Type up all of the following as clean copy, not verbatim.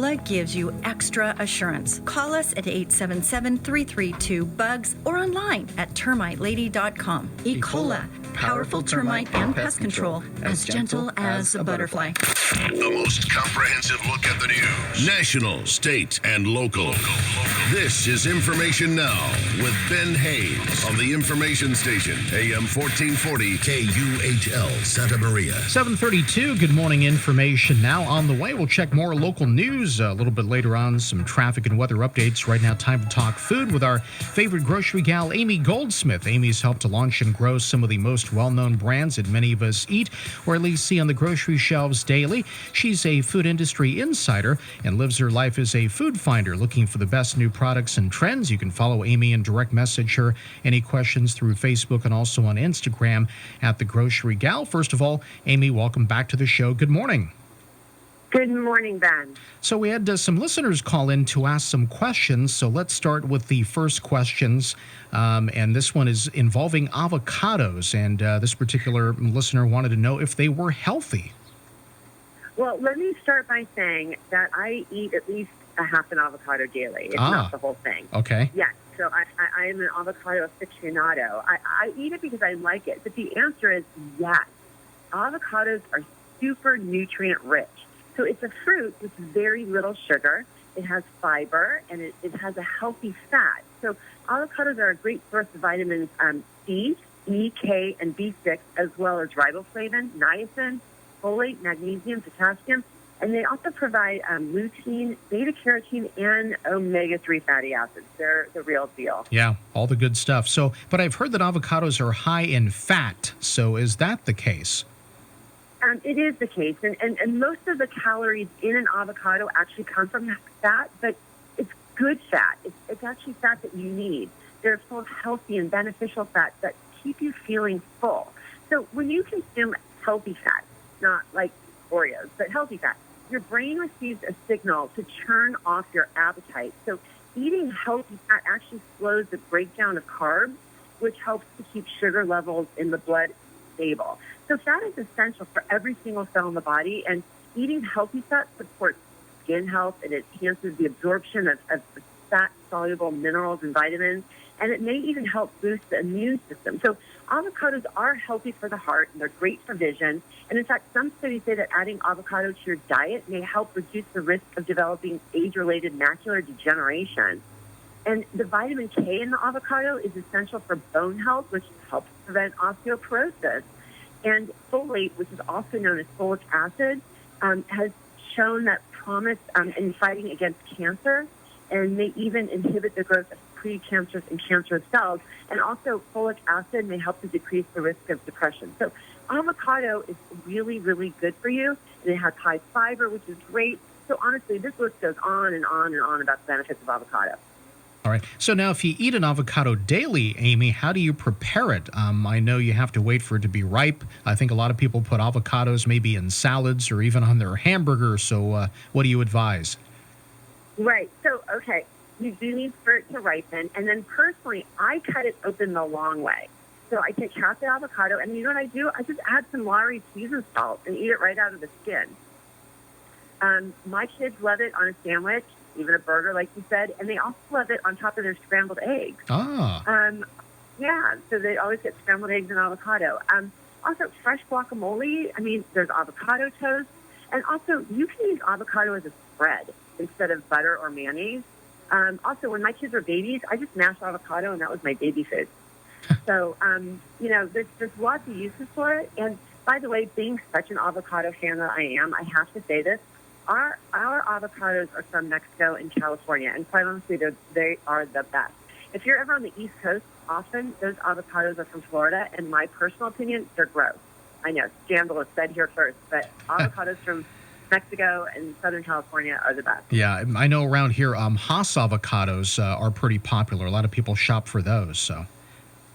gives you extra assurance. Call us at 877-332-BUGS or online at termitelady.com. E. coli, powerful termite and pest control, as gentle as a butterfly. The most comprehensive look at the news. National, state, and local. This is Information Now with Ben Heighes on the Information Station, AM 1440 KUHL Santa Maria. 7:32, good morning. Information Now on the way. We'll check more local news a little bit later on, some traffic and weather updates. Right now, time to talk food with our favorite grocery gal, Amy Goldsmith. Amy's helped to launch and grow some of the most well-known brands that many of us eat, or at least see on the grocery shelves daily. She's a food industry insider and lives her life as a food finder, looking for the best new products and trends. You can follow Amy and direct message her any questions through Facebook and also on Instagram at The Grocery Gal. First of all, Amy, welcome back to the show. Good morning. Good morning, Ben. So we had some listeners call in to ask some questions. So let's start with the first questions. And this one is involving avocados. And this particular listener wanted to know if they were healthy. Well, let me start by saying that I eat at least a half an avocado daily, if not the whole thing. Okay. Yes. So I am an avocado aficionado. I eat it because I like it. But the answer is yes. Avocados are super nutrient rich. So it's a fruit with very little sugar. It has fiber, and it has a healthy fat. So avocados are a great source of vitamins C, E, K, and B6, as well as riboflavin, niacin, folate, magnesium, potassium. And they also provide lutein, beta-carotene, and omega-3 fatty acids. They're the real deal. Yeah, all the good stuff. So, but I've heard that avocados are high in fat. So is that the case? It is the case. And most of the calories in an avocado actually come from fat, but it's good fat. It's actually fat that you need. They're full of healthy and beneficial fats that keep you feeling full. So when you consume healthy fat, not like Oreos, but healthy fat, your brain receives a signal to turn off your appetite. So eating healthy fat actually slows the breakdown of carbs, which helps to keep sugar levels in the blood stable. So fat is essential for every single cell in the body, and eating healthy fat supports skin health, and it enhances the absorption of fat-soluble minerals and vitamins, and it may even help boost the immune system. So avocados are healthy for the heart, and they're great for vision. And in fact, some studies say that adding avocado to your diet may help reduce the risk of developing age-related macular degeneration. And the vitamin K in the avocado is essential for bone health, which helps prevent osteoporosis. And folate, which is also known as folic acid, has shown that promise in fighting against cancer, and may even inhibit the growth of precancerous and cancerous cells. And also, folic acid may help to decrease the risk of depression. So avocado is really, really good for you, and it has high fiber, which is great. So honestly, this list goes on and on and on about the benefits of avocado. All right. So now if you eat an avocado daily, Amy, how do you prepare it? I know you have to wait for it to be ripe. I think a lot of people put avocados maybe in salads or even on their hamburgers. So what do you advise? Right. So, okay, you do need for it to ripen. And then personally, I cut it open the long way. So I take half the avocado, and you know what I do? I just add some Lowry seasoned salt and eat it right out of the skin. My kids love it on a sandwich, even a burger, like you said, and they also love it on top of their scrambled eggs. Yeah, so they always get scrambled eggs and avocado. Also, fresh guacamole. I mean, there's avocado toast. And also, you can use avocado as a spread instead of butter or mayonnaise. Also, when my kids were babies, I just mashed avocado, and that was my baby food. So, there's lots of uses for it. And by the way, being such an avocado fan that I am, I have to say this. Our avocados are from Mexico and California, and quite honestly, they are the best. If you're ever on the East Coast, often those avocados are from Florida, and my personal opinion, they're gross. I know, scandalous said here first, but avocados from Mexico and Southern California are the best. Yeah, I know around here, Hass avocados are pretty popular. A lot of people shop for those, so.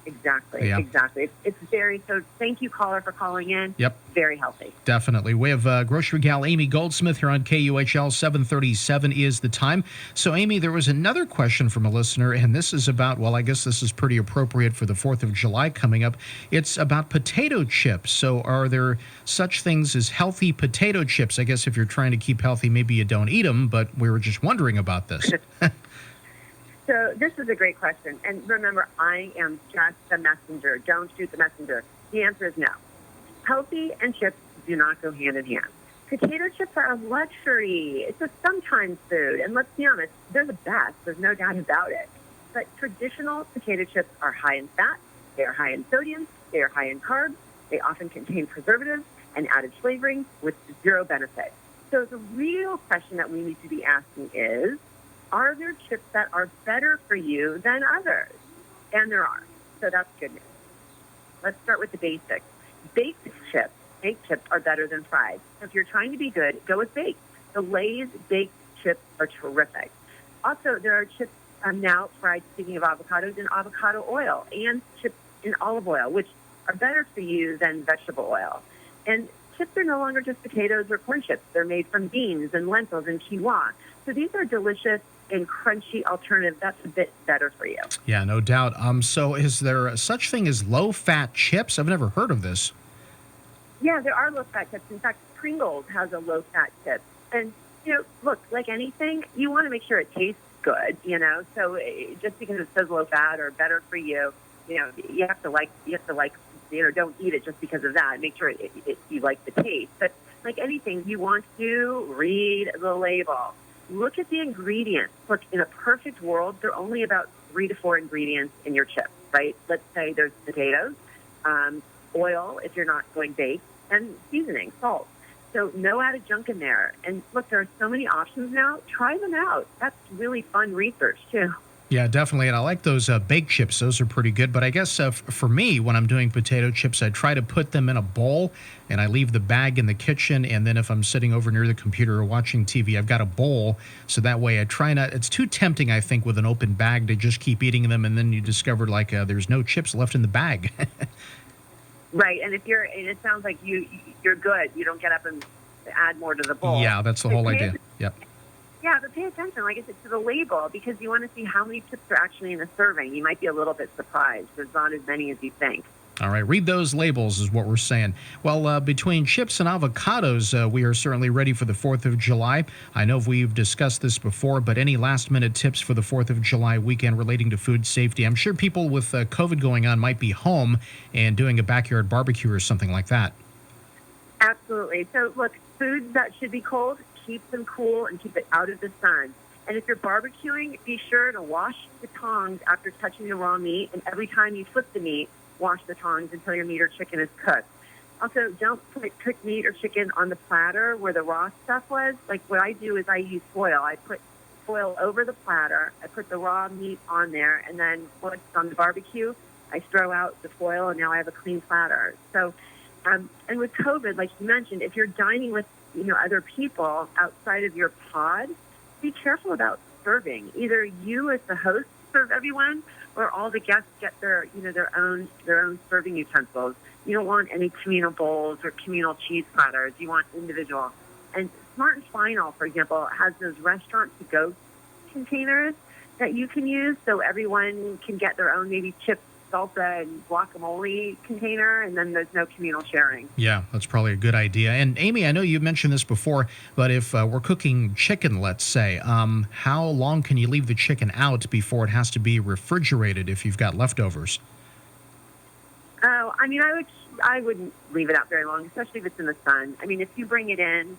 Exactly. Yeah. Exactly. It's very, so thank you, caller, for calling in. Yep. Very healthy. Definitely. We have Grocery Gal Amy Goldsmith here on KUHL. 7:37 is the time. So, Amy, there was another question from a listener, and this is about, well, I guess this is pretty appropriate for the 4th of July coming up. It's about potato chips. So are there such things as healthy potato chips? I guess if you're trying to keep healthy, maybe you don't eat them, but we were just wondering about this. So this is a great question. And remember, I am just the messenger. Don't shoot the messenger. The answer is no. Healthy and chips do not go hand in hand. Potato chips are a luxury. It's a sometimes food. And let's be honest, they're the best. There's no doubt about it. But traditional potato chips are high in fat. They are high in sodium. They are high in carbs. They often contain preservatives and added flavoring with zero benefit. So the real question that we need to be asking is, are there chips that are better for you than others? And there are. So that's good news. Let's start with the basics. Baked chips are better than fried. So if you're trying to be good, go with baked. The Lay's baked chips are terrific. Also, there are chips now fried, speaking of avocados, in avocado oil and chips in olive oil, which are better for you than vegetable oil. And chips are no longer just potatoes or corn chips. They're made from beans and lentils and quinoa. So these are delicious and crunchy alternative that's a bit better for you. Yeah, no doubt. So is there such thing as low-fat chips? I've never heard of this. Yeah, there are low-fat chips. In fact, Pringles has a low-fat chip. And, look, like anything, you want to make sure it tastes good, So just because it says low-fat or better for you, you have to like, don't eat it just because of that. Make sure you like the taste. But like anything, you want to read the label. Look at the ingredients. Look, in a perfect world, there are only about 3 to 4 ingredients in your chips, right? Let's say there's potatoes, oil if you're not going baked, and seasoning, salt. So no added junk in there. And look, there are so many options now. Try them out. That's really fun research, too. Yeah, definitely. And I like those baked chips. Those are pretty good. But I guess for me, when I'm doing potato chips, I try to put them in a bowl and I leave the bag in the kitchen. And then if I'm sitting over near the computer or watching TV, I've got a bowl. So that way I try not, it's too tempting, I think, with an open bag to just keep eating them. And then you discover there's no chips left in the bag. Right. And it sounds like you're good. You don't get up and add more to the bowl. Yeah, that's the whole idea. Yep. Yeah, but pay attention, like I said, to the label, because you want to see how many chips are actually in a serving. You might be a little bit surprised. There's not as many as you think. All right, read those labels is what we're saying. Well, between chips and avocados, we are certainly ready for the 4th of July. I know we've discussed this before, but any last-minute tips for the 4th of July weekend relating to food safety? I'm sure people with COVID going on might be home and doing a backyard barbecue or something like that. Absolutely. So, look, foods that should be cold, keep them cool and keep it out of the sun. And if you're barbecuing, be sure to wash the tongs after touching the raw meat. And every time you flip the meat, wash the tongs until your meat or chicken is cooked. Also, don't put cooked meat or chicken on the platter where the raw stuff was. Like what I do is I use foil. I put foil over the platter. I put the raw meat on there. And then once it's on the barbecue, I throw out the foil and now I have a clean platter. So, and with COVID, like you mentioned, if you're dining with other people outside of your pod, be careful about serving. Either you as the host serve everyone, or all the guests get their own serving utensils. You don't want any communal bowls or communal cheese platters. You want individual. And Smart and Final, for example, has those restaurant to-go containers that you can use, so everyone can get their own maybe chips, salsa, and guacamole container, and then there's no communal sharing. Yeah, that's probably a good idea. And Amy, I know you mentioned this before, but if we're cooking chicken, let's say, how long can you leave the chicken out before it has to be refrigerated if you've got leftovers? Oh, I mean, I wouldn't leave it out very long, especially if it's in the sun. I mean, if you bring it in,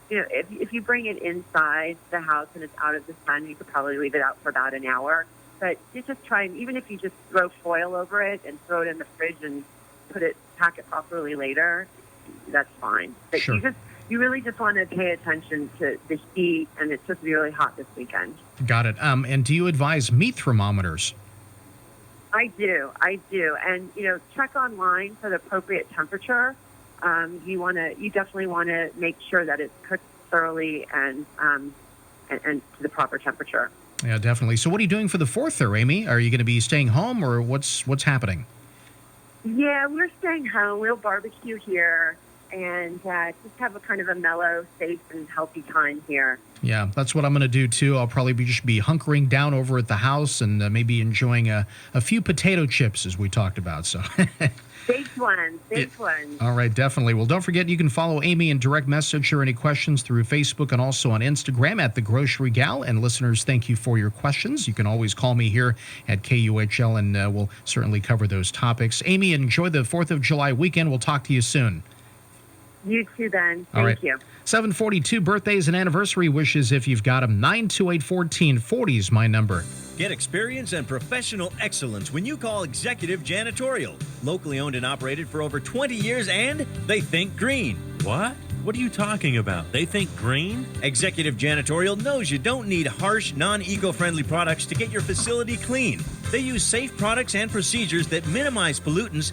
if you bring it inside the house and it's out of the sun, you could probably leave it out for about an hour. But you just try, even if you just throw foil over it and throw it in the fridge and pack it properly later, that's fine. But sure. You really just want to pay attention to the heat, and it's supposed to be really hot this weekend. Got it. And do you advise meat thermometers? I do. And, check online for the appropriate temperature. You definitely want to make sure that it's cooked thoroughly and to the proper temperature. Yeah, definitely. So what are you doing for the 4th there, Amy? Are you going to be staying home, or what's happening? Yeah, we're staying home. We'll barbecue here and just have a kind of a mellow, safe, and healthy time here. Yeah, that's what I'm going to do, too. I'll probably just be hunkering down over at the house and maybe enjoying a few potato chips, as we talked about. So. Baked ones. All right, definitely. Well, don't forget you can follow Amy and direct message her any questions through Facebook and also on Instagram at The Grocery Gal. And listeners, thank you for your questions. You can always call me here at KUHL, and we'll certainly cover those topics. Amy, enjoy the 4th of July weekend. We'll talk to you soon. You too, Ben. All right. Thank you. 742 birthdays and anniversary wishes if you've got them. 928-1440 is my number. Get experience and professional excellence when you call Executive Janitorial. Locally owned and operated for over 20 years, and they think green. What? What are you talking about? They think green? Executive Janitorial knows you don't need harsh, non-eco-friendly products to get your facility clean. They use safe products and procedures that minimize pollutants